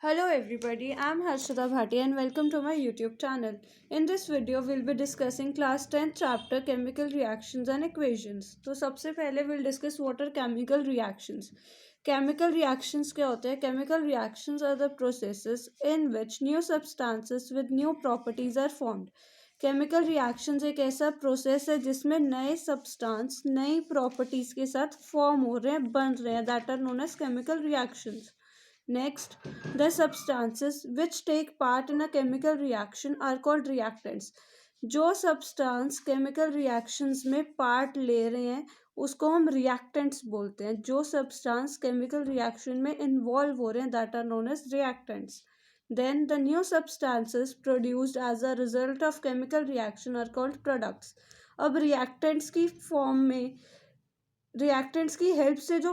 Hello everybody, I'm Harshada Bhatia and welcome to my YouTube channel. In this video, we'll be discussing class 10th chapter Chemical Reactions and Equations. तो सबसे पहले we'll discuss what are chemical reactions. Chemical reactions क्या होते हैं? Chemical reactions are the processes in which new substances with new properties are formed. Chemical reactions एक ऐसा process है जिसमें नए सब्सटेंस नई प्रॉपर्टीज के साथ फॉर्म हो रहे हैं, बन रहे हैं, that are known as chemical reactions. Next, the substances which take part in a chemical reaction are called reactants. जो सब्सटेंस केमिकल रिएक्शंस में पार्ट ले रहे हैं उसको हम रिएक्टेंट्स बोलते हैं. जो सब्सटेंस केमिकल रिएक्शन में इन्वॉल्व हो रहे हैं that are known as reactants. Then the new substances produced as a result of chemical reaction are called products. अब reactants की फॉर्म में रिएक्टेंट्स की हेल्प से जो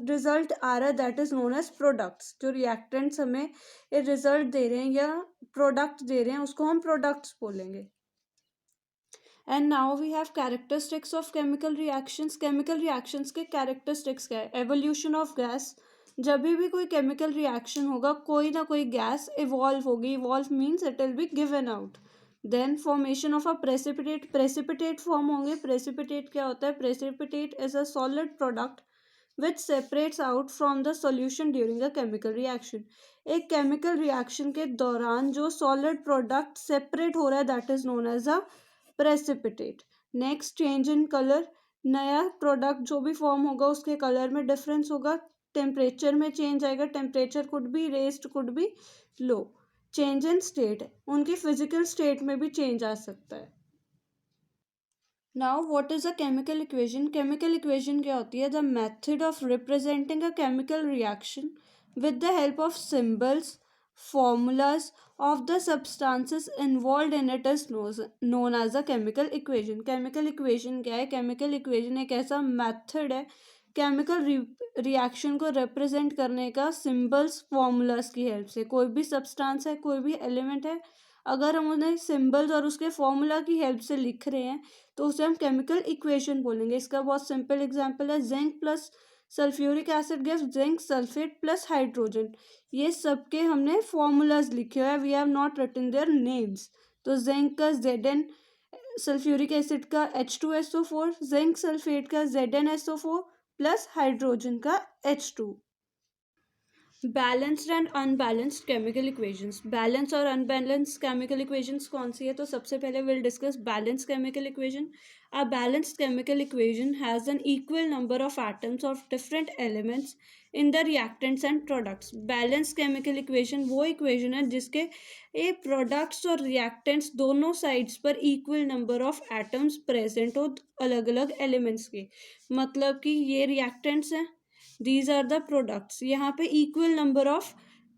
रिजल्ट आ रहा है that is known as products. जो रिएक्टेंट्स हमें ये रिजल्ट दे रहे हैं या प्रोडक्ट दे रहे हैं उसको हम प्रोडक्ट्स बोलेंगे. And now we have characteristics of chemical reactions. Chemical reactions के कैरेक्टरिस्टिक्स क्या है? Evolution of gas. जब भी कोई केमिकल रिएक्शन होगा कोई ना कोई गैस इवॉल्व होगी. Evolve means it will be given out. Then formation of a precipitate. Precipitate form होंगे. प्रेसिपिटेट क्या होता है? Precipitate is a solid product which separates out from the solution during a chemical reaction. एक chemical reaction के दौरान जो solid product separate हो रहा है that is known as a precipitate. Next, change in colour. नया प्रोडक्ट जो भी फॉर्म होगा उसके कलर में डिफरेंस होगा. टेम्परेचर में चेंज आएगा. Temperature could be raised could be low. Change in state. उनकी फिजिकल स्टेट में भी चेंज आ सकता है. Now what is a chemical equation? Chemical equation क्या होती है? The method of representing a chemical reaction with the help of symbols formulas of the substances involved in it is known as a chemical equation. chemical equation क्या है? chemical equation एक ऐसा method है chemical reaction को represent करने का symbols formulas की help से. कोई भी सब्सटेंस है, कोई भी एलिमेंट है, अगर हम उन्हें सिंबल्स और उसके फॉर्मूला की हेल्प से लिख रहे हैं तो उसे हम केमिकल इक्वेशन बोलेंगे. इसका बहुत सिंपल एग्जांपल है zinc plus sulphuric acid gives zinc sulphate plus hydrogen. ये सबके हमने फॉर्मूलाज लिखे हुए हैं. We have not written their names. तो जिंक का Zn, सल्फ्यूरिक एसिड का H2SO4, जिंक सल्फेट का ZnSO4 प्लस हाइड्रोजन का H2. Balanced and unbalanced chemical equations. Balance और अनबैलेंस्ड केमिकल इक्वेशंस कौन सी है? तो सबसे पहले will discuss balance chemical equation. A balanced chemical equation has an equal number of atoms of different elements in the reactants and products. Balance chemical equation वो equation है जिसके ये प्रोडक्ट्स और रिएक्टेंट्स दोनों साइड्स पर equal number of atoms present हो अलग अलग एलिमेंट्स के. मतलब कि ये रिएक्टेंट्स हैं, दीज आर द प्रोडक्ट्स. यहाँ पे equal number of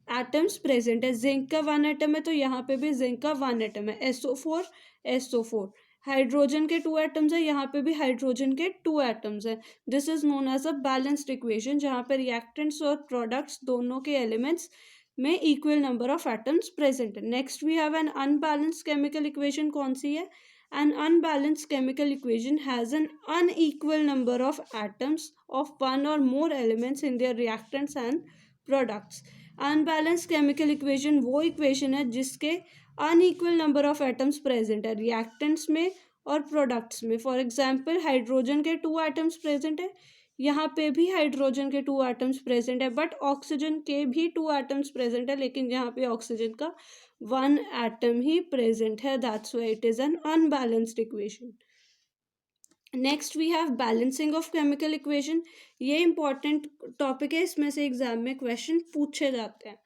atoms present है. जिंक का 1 एटम है तो यहाँ पे भी जिंक का 1 एटम है. SO4. हाइड्रोजन के 2 एटम्स है, यहाँ पे भी हाइड्रोजन के 2 एटम्स है. This is known as a balanced equation जहाँ पे रिएक्टेंट्स और प्रोडक्ट्स दोनों के एलिमेंट्स में equal number of atoms present है. Next we have an unbalanced chemical equation. कौन सी है? An unbalanced chemical equation has an unequal number of atoms of one or more elements in their reactants and products. Unbalanced chemical equation वो equation है जिसके unequal number of atoms present है reactants में और products में. For example, hydrogen के 2 atoms present है, यहाँ पे भी हाइड्रोजन के 2 एटम्स प्रेजेंट है, बट ऑक्सीजन के भी 2 एटम्स प्रेजेंट है लेकिन यहाँ पे ऑक्सीजन का 1 एटम ही प्रेजेंट है. That's why it is an unbalanced equation. Next we have balancing of chemical equation. ये इंपॉर्टेंट टॉपिक है, इसमें से एग्जाम में क्वेश्चन पूछे जाते हैं.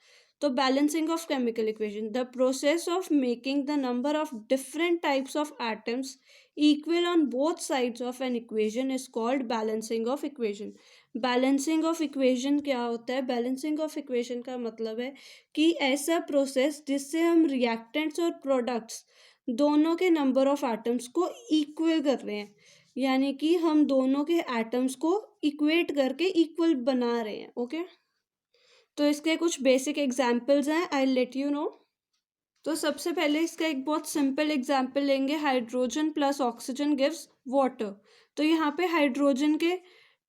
तो balancing of chemical equation, the process of making the number of different types of atoms equal on both sides of an equation is called balancing of equation. Balancing of equation क्या होता है? Balancing of equation का मतलब है कि ऐसा process जिससे हम रिएक्टेंट्स और प्रोडक्ट्स दोनों के नंबर ऑफ एटम्स को इक्वल कर रहे हैं, यानी कि हम दोनों के एटम्स को इक्वेट करके इक्वल बना रहे हैं. ओके, तो इसके कुछ बेसिक एग्जाम्पल्स हैं, आई लेट यू नो. तो सबसे पहले इसका एक बहुत सिंपल एग्जाम्पल लेंगे. Hydrogen plus oxygen gives water. तो यहाँ पे हाइड्रोजन के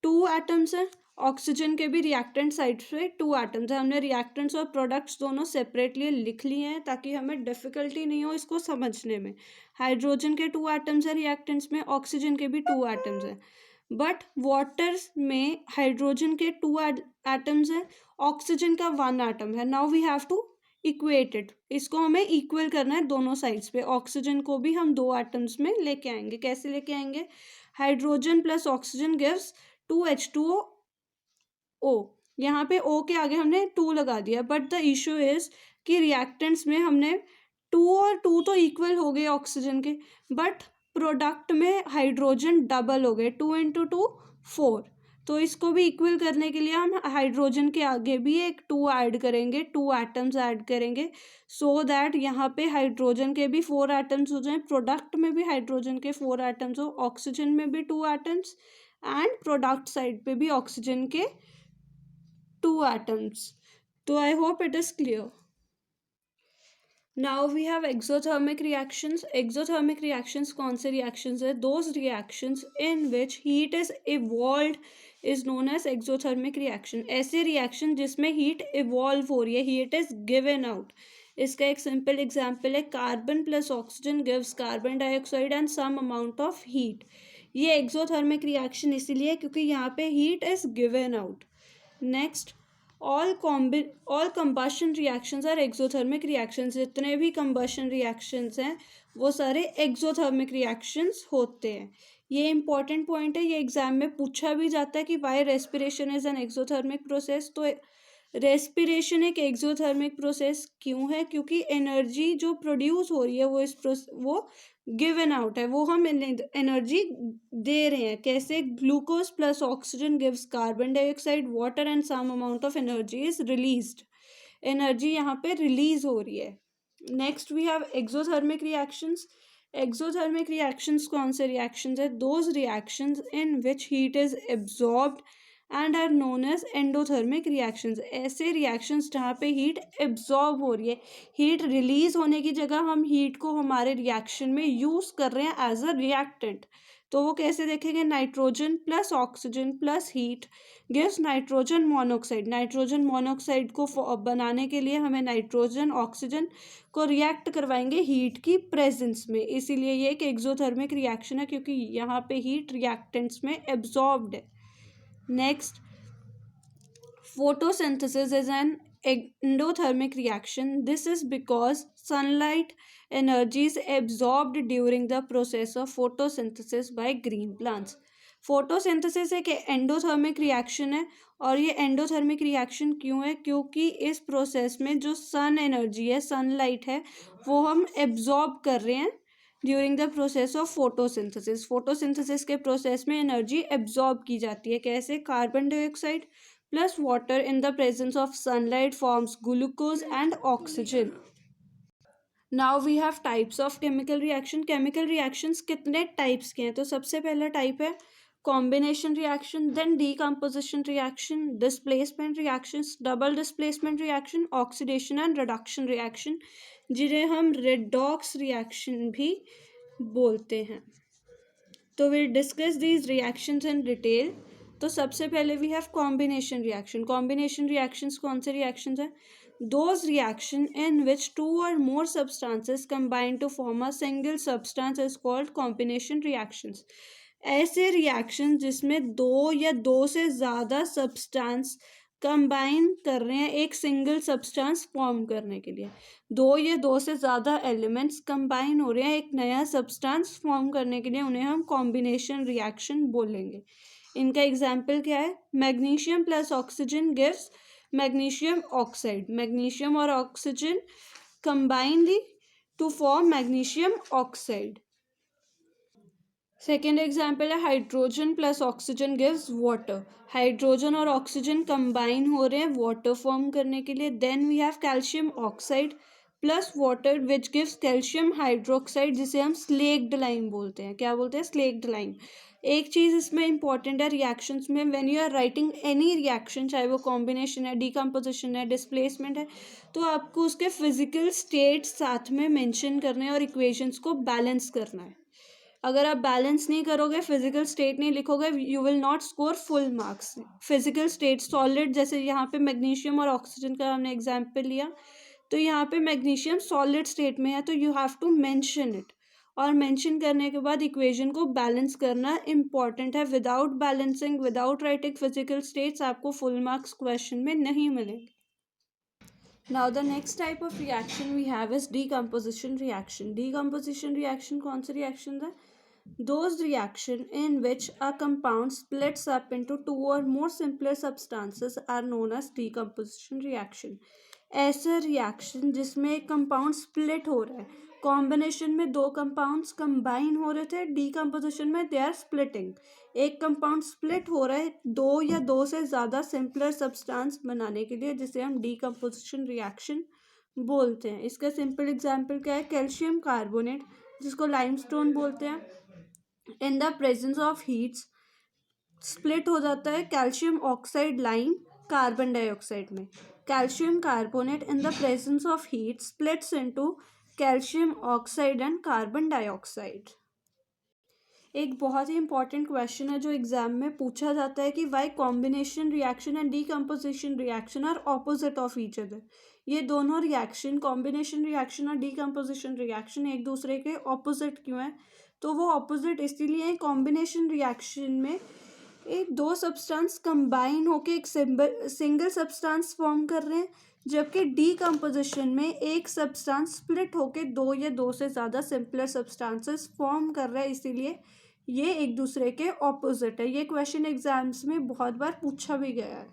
2 एटम्स हैं ऑक्सीजन के भी रिएक्टेंट साइड पे 2 एटम्स है। हमने रिएक्टेंट्स और प्रोडक्ट्स दोनों सेपरेटली लिख लिए हैं ताकि हमें डिफिकल्टी नहीं हो इसको समझने में। हाइड्रोजन के 2 एटम्स है रिएक्टेंट्स में, ऑक्सीजन के भी 2 एटम्स है। बट वाटर में हाइड्रोजन के 2 एटम्स है, ऑक्सीजन का 1 एटम है। Now we have to equate it, इसको हमें इक्वल करना है दोनों साइड्स पे। ऑक्सीजन को भी हम 2 एटम्स में लेके आएंगे। कैसे लेके आएंगे? Hydrogen plus oxygen gives 2H2O। यहाँ पे O के आगे हमने 2 लगा दिया, बट द इशू इज कि रिएक्टेंट्स में हमने 2 और 2 तो इक्वल हो गए ऑक्सीजन के, बट प्रोडक्ट में हाइड्रोजन डबल हो गए, 2 इंटू 2 4। तो इसको भी इक्वल करने के लिए हम हाइड्रोजन के आगे भी एक 2 ऐड करेंगे, 2 एटम्स ऐड करेंगे, सो दैट यहाँ पे हाइड्रोजन के भी 4 एटम्स हो जाएं, प्रोडक्ट में भी हाइड्रोजन के 4 एटम्स हो, ऑक्सीजन में भी 2 एटम्स, एंड प्रोडक्ट साइड पे भी ऑक्सीजन के 2 एटम्स। तो I hope it is clear. Now we have exothermic reactions. Exothermic reactions कौन से reactions है? Those reactions in which heat is evolved is known as exothermic reaction. ऐसे reaction जिसमें heat evolve हो रही है, heat is given out. इसका एक simple example है carbon plus oxygen gives carbon dioxide and some amount of heat. ये exothermic reaction इसीलिए क्योंकि यहाँ पे heat is given out. Next, all combustion reactions are exothermic reactions. जितने भी कंबशन रिएक्शंस हैं वो सारे एक्सोथर्मिक रिएक्शंस होते हैं। ये इंपॉर्टेंट पॉइंट है, ये एग्जाम में पूछा भी जाता है कि why respiration is an exothermic process. तो रेस्पिरेशन एक एक्सोथर्मिक प्रोसेस क्यों है? क्योंकि एनर्जी जो प्रोड्यूस हो रही है वो गिवन आउट है, वो हम एनर्जी दे रहे हैं। कैसे? Glucose plus oxygen gives carbon dioxide, water and some amount of energy is released. Energy यहाँ पे रिलीज हो रही है। Next we have exothermic reactions. Exothermic reactions कौन से रिएक्शंस है? Those reactions in which heat is absorbed and are known as endothermic reactions. ऐसे reactions जहाँ पे हीट एब्जॉर्ब हो रही है, हीट रिलीज होने की जगह हम हीट को हमारे रिएक्शन में यूज कर रहे हैं एज अ रिएक्टेंट। तो वो कैसे देखेंगे? Nitrogen plus oxygen plus heat gives nitrogen monoxide. Nitrogen monoxide को बनाने के लिए हमें नाइट्रोजन ऑक्सीजन को रिएक्ट करवाएंगे हीट की प्रेजेंस में। इसीलिए ये एक एक्सोथर्मिक रिएक्शन है क्योंकि यहाँ पे हीट रिएक्टेंट्स में एब्जॉर्ब्ड है। Next, photosynthesis is an endothermic reaction. This is because sunlight energy is absorbed during the process of photosynthesis by green plants. Photosynthesis एक एंडोथर्मिक रिएक्शन है, और ये एंडोथर्मिक रिएक्शन क्यों है? क्योंकि इस प्रोसेस में जो सन एनर्जी है, सनलाइट है, वो हम एब्जॉर्ब कर रहे हैं during the process of photosynthesis. Photosynthesis के प्रोसेस में एनर्जी एब्जॉर्ब की जाती है। कैसे? Carbon dioxide plus water in the presence of sunlight forms glucose and oxygen. Now we have types of chemical reaction. Chemical reactions कितने types के हैं? तो सबसे पहला टाइप है combination reaction, then decomposition reaction, displacement reactions, double displacement reaction, oxidation and reduction reaction, जिन्हें हम redox reaction भी बोलते हैं। तो we discuss these reactions in detail. तो सबसे पहले we have combination reaction. Combination reactions कौन से रिएक्शंस हैं? Those reaction in which 2 or more substances combine to form a single substance is called combination reactions. ऐसे रिएक्शन जिसमें 2 या 2 से ज़्यादा सब्सटेंस कंबाइन कर रहे हैं एक सिंगल सब्सटेंस फॉर्म करने के लिए। 2 या 2 से ज़्यादा एलिमेंट्स कंबाइन हो रहे हैं एक नया सब्सटेंस फॉर्म करने के लिए, उन्हें हम कॉम्बिनेशन रिएक्शन बोलेंगे। इनका एग्जाम्पल क्या है? Magnesium plus oxygen gives magnesium oxide. Magnesium और oxygen combinely to form magnesium oxide. Second example है hydrogen plus oxygen gives water. Hydrogen और ऑक्सीजन कंबाइन हो रहे हैं वाटर फॉर्म करने के लिए। Then we have calcium oxide plus water which gives calcium hydroxide, जिसे हम स्लेक्ड लाइम बोलते हैं। क्या बोलते हैं? Slaked lime. एक चीज़ इसमें इंपॉर्टेंट है रिएक्शंस में, when you are writing any reaction, चाहे वो कॉम्बिनेशन है, डीकम्पोजिशन है, डिस्प्लेसमेंट है, तो आपको उसके फिजिकल स्टेट साथ में मेंशन करने हैं और इक्वेशंस को बैलेंस करना है। अगर आप बैलेंस नहीं करोगे, फिजिकल स्टेट नहीं लिखोगे, you will not score full marks. Physical state solid, जैसे यहाँ पे मैग्नीशियम और ऑक्सीजन का हमने एग्जाम्पल लिया, तो यहाँ पे मैग्नीशियम सॉलिड स्टेट में है, तो you have to mention it, और मेंशन करने के बाद इक्वेशन को बैलेंस करना इम्पॉर्टेंट है। Without balancing, without writing physical states, आपको फुल मार्क्स क्वेश्चन में नहीं मिलेंगे। Now the next type of reaction we have is decomposition reaction. Decomposition reaction कौन सी reaction है? Those reaction in which a compound splits up into two or more simpler substances are known as decomposition reaction. ऐसा reaction जिसमें एक compound split हो रहा है, combination में दो कंपाउंड्स कंबाइन हो रहे थे, डीकम्पोजिशन में दे आर स्प्लिटिंग। एक कंपाउंड स्प्लिट हो रहा है दो या दो से ज़्यादा सिंपलर सब्सटेंस बनाने के लिए, जिसे हम डीकम्पोजिशन रिएक्शन बोलते हैं। इसका सिंपल एग्जांपल क्या है? कैल्शियम कार्बोनेट, जिसको लाइमस्टोन बोलते हैं, in the presence of heats split हो जाता है calcium oxide lime carbon dioxide में। Calcium carbonate in the presence of heat splits into calcium oxide and carbon dioxide. एक बहुत ही इंपॉर्टेंट क्वेश्चन है जो एग्जाम में पूछा जाता है कि why combination reaction and decomposition reaction are opposite of each other. ये दोनों रिएक्शन, कॉम्बिनेशन रिएक्शन और डीकम्पोजिशन रिएक्शन, एक दूसरे के ऑपोजिट क्यों है? तो वो ऑपोजिट इसीलिए है, कॉम्बिनेशन रिएक्शन में एक दो सब्सटेंस कंबाइन होके एक सिंगल सब्सटेंस फॉर्म कर रहे हैं, जबकि डीकम्पोजिशन में एक सब्सटेंस स्प्लिट होके दो या दो से ज़्यादा सिंपलर सब्सटेंसेस फॉर्म कर रहा है, इसीलिए ये एक दूसरे के ऑपोजिट है। ये क्वेश्चन एग्जाम्स में बहुत बार पूछा भी गया है।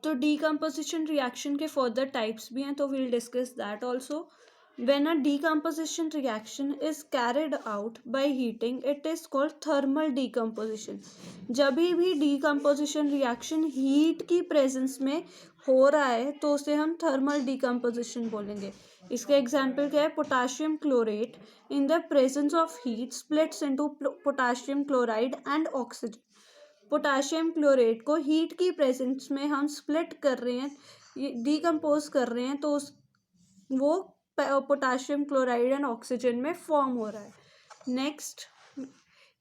तो डीकम्पोजिशन रिएक्शन के फर्दर टाइप्स भी हैं, तो we'll discuss that also. When a decomposition reaction is carried out by heating, it is called thermal decomposition. जब भी decomposition reaction heat की presence में हो रहा है तो उसे हम thermal decomposition बोलेंगे। इसका एग्जाम्पल क्या है? Potassium chlorate in the presence of heat splits into potassium chloride and oxygen. Potassium chlorate को हीट की प्रेजेंस में हम स्प्लिट कर रहे हैं, डिकम्पोज कर रहे हैं, तो वो पोटाशियम क्लोराइड एंड ऑक्सीजन में फॉर्म हो रहा है। नेक्स्ट,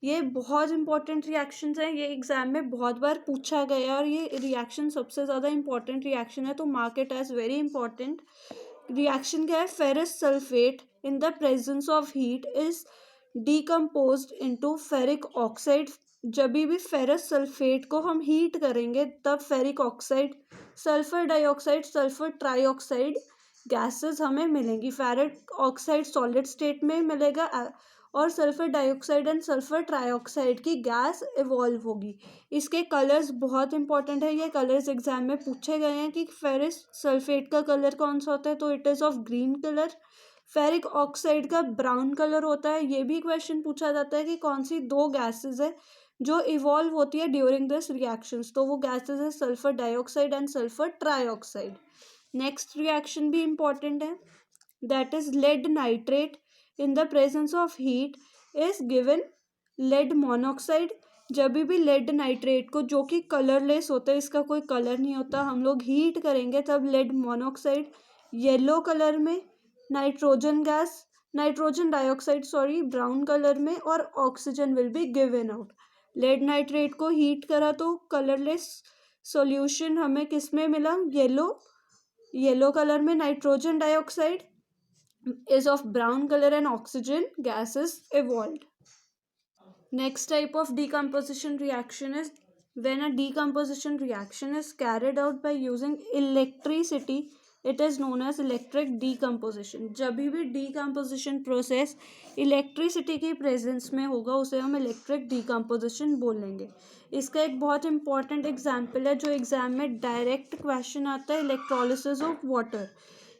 ये बहुत इंपॉर्टेंट रिएक्शंस हैं, ये एग्जाम में बहुत बार पूछा गया है और ये रिएक्शन सबसे ज़्यादा इंपॉर्टेंट रिएक्शन है, तो mark it as very important. Reaction क्या है? Ferrous sulphate in the presence of heat is decomposed into ferric oxide. जब भी फेरस सल्फेट को हम हीट करेंगे तब ferric oxide, sulphur dioxide, sulphur trioxide gases हमें मिलेंगी। फेरिक ऑक्साइड सॉलिड स्टेट में मिलेगा और sulphur dioxide and sulphur trioxide की गैस इवॉल्व होगी। इसके कलर्स बहुत इंपॉर्टेंट है, ये कलर्स एग्जाम में पूछे गए हैं कि फेरिस सल्फेट का कलर कौन सा होता है, तो it is of green colour. Ferric oxide का ब्राउन कलर होता है। ये भी क्वेश्चन पूछा जाता है कि कौन सी दो गैसेस है जो इवॉल्व होती है ड्यूरिंग दिस रिएक्शंस, तो वो गैसेस है sulphur dioxide and sulphur trioxide. Next reaction भी इंपॉर्टेंट है, that is lead nitrate in the presence of heat is given lead monoxide. जब भी लेड नाइट्रेट को, जो कि कलरलेस होता है, इसका कोई कलर नहीं होता, हम लोग हीट करेंगे तब लेड मोनोक्साइड येलो कलर में, nitrogen gas, nitrogen dioxide sorry brown colour में, और ऑक्सीजन will be given out. Lead nitrate को हीट करा तो कलरलेस सॉल्यूशन हमें किस में मिला? येलो कलर में। Nitrogen dioxide is of brown color and oxygen gas is evolved. Next type of decomposition reaction is when a decomposition reaction is carried out by using electricity, it is known as electric decomposition. जब भी decomposition process electricity की presence में होगा उसे हम electric decomposition बोलेंगे। इसका एक बहुत important example है जो exam में direct question आता है, electrolysis of water।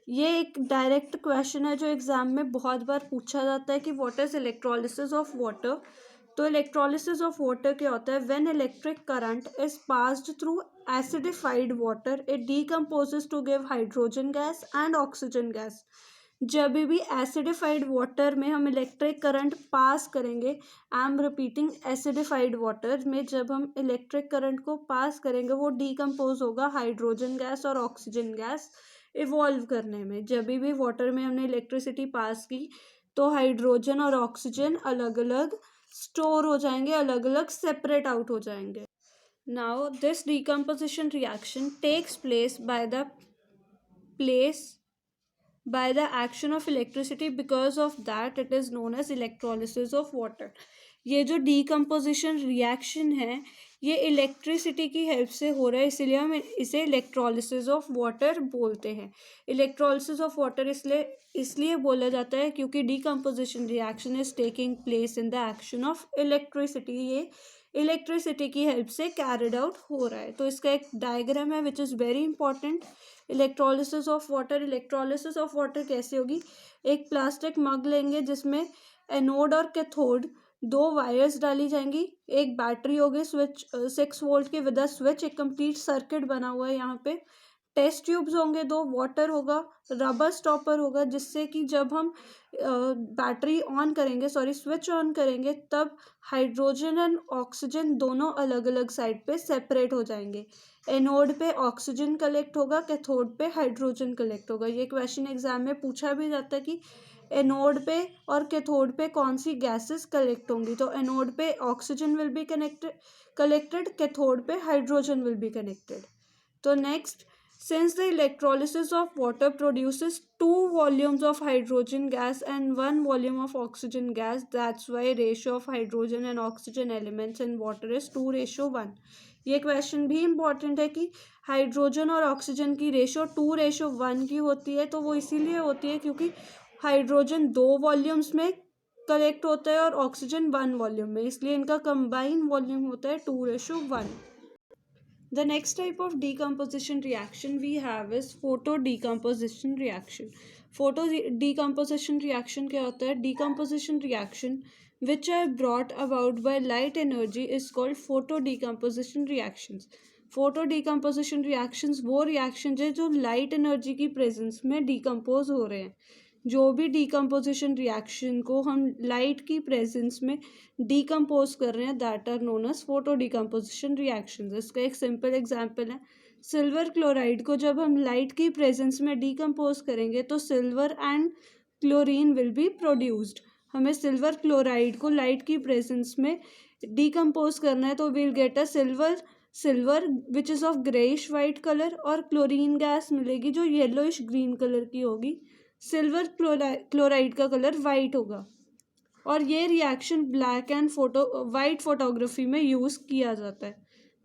ये एक डायरेक्ट क्वेश्चन है जो एग्जाम में बहुत बार पूछा जाता है कि what is electrolysis of water. तो इलेक्ट्रोलिसिस ऑफ वाटर क्या होता है? When electric current is passed through acidified water it decomposes to give hydrogen gas and oxygen gas. जब भी एसिडिफाइड वाटर में हम इलेक्ट्रिक करंट पास करेंगे, I am repeating, acidified water में जब हम इलेक्ट्रिक करंट को पास करेंगे वो डीकम्पोज होगा हाइड्रोजन गैस और ऑक्सीजन गैस इवॉल्व करने में। जब भी वाटर में हमने इलेक्ट्रिसिटी पास की तो हाइड्रोजन और ऑक्सीजन अलग अलग स्टोर हो जाएंगे, अलग अलग सेपरेट आउट हो जाएंगे. Now this decomposition reaction takes place by the action of electricity. Because of that it is known as electrolysis of water. ये जो डीकम्पोजिशन रिएक्शन है ये इलेक्ट्रिसिटी की हेल्प से हो रहा है, इसलिए हम इसे इलेक्ट्रोलिसिस ऑफ वाटर बोलते हैं. इलेक्ट्रोलिसिस ऑफ वाटर इसलिए बोला जाता है क्योंकि decomposition reaction is taking place in the action of electricity. ये इलेक्ट्रिसिटी की हेल्प से कैरिड आउट हो रहा है. तो इसका एक डायग्राम है which is very important. Electrolysis of water. Electrolysis of water कैसे होगी? एक प्लास्टिक मग लेंगे जिसमें एनोड और कैथोड दो वायर्स डाली जाएंगी, एक बैटरी होगी स्विच 6 वोल्ट के विद अ स्विच, एक कंप्लीट सर्किट बना हुआ है यहाँ पे. टेस्ट ट्यूब्स होंगे दो, वाटर होगा, रबर स्टॉपर होगा, जिससे कि जब हम बैटरी ऑन करेंगे स्विच ऑन करेंगे तब हाइड्रोजन एंड ऑक्सीजन दोनों अलग अलग साइड पे सेपरेट हो जाएंगे. एनोड पे ऑक्सीजन कलेक्ट होगा, कैथोड पे हाइड्रोजन कलेक्ट होगा. ये क्वेश्चन एग्जाम में पूछा भी जाता है कि एनोड पे और कैथोड पे कौन सी गैसेस कलेक्ट होंगी. तो एनोड पे oxygen will be collected, cathode पे हाइड्रोजन विल बी कनेक्टेड. तो next, since the electrolysis of water produces 2 volumes of hydrogen gas and 1 volume of oxygen gas, that's why ratio of hydrogen and oxygen elements in water is 2:1. ये question भी important है कि hydrogen और oxygen की ratio 2:1 की होती है. तो वो इसीलिए होती है क्योंकि हाइड्रोजन 2 वॉल्यूम्स में कलेक्ट होता है और ऑक्सीजन 1 वॉल्यूम में, इसलिए इनका कंबाइन वॉल्यूम होता है 2:1. The next type of decomposition reaction we have is photo decomposition reaction. Photo decomposition reaction क्या होता है? Decomposition reaction which are brought about by light energy is called photo decomposition reactions. Photo decomposition reactions वो reactions है जो light energy की presence में decompose हो रहे हैं. जो भी डिकम्पोजिशन रिएक्शन को हम लाइट की प्रेजेंस में डिकम्पोज कर रहे हैं that are known as photo decomposition reactions. इसका एक सिंपल एग्जांपल है सिल्वर क्लोराइड को जब हम लाइट की प्रेजेंस में डिकम्पोज करेंगे तो silver and chlorine will be produced. हमें सिल्वर क्लोराइड को लाइट की प्रेजेंस में डिकम्पोज करना है तो will get a silver which is of greyish white colour, और क्लोरीन गैस मिलेगी जो येलोइश ग्रीन कलर की होगी. सिल्वर क्लोराइड का कलर वाइट होगा. और ये reaction black and white photography में यूज़ किया जाता है.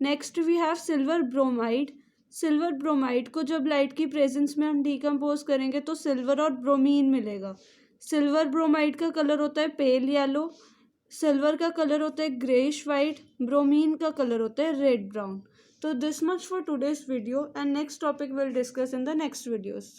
Next we have silver bromide. Silver bromide को जब लाइट की प्रेजेंस में हम डिकम्पोज करेंगे तो सिल्वर और ब्रोमीन मिलेगा. सिल्वर ब्रोमाइड का कलर होता है पेल येलो, सिल्वर का कलर होता है ग्रेइश वाइट, ब्रोमीन का कलर होता है रेड ब्राउन. तो this much for today's video and next topic will discuss in the next videos.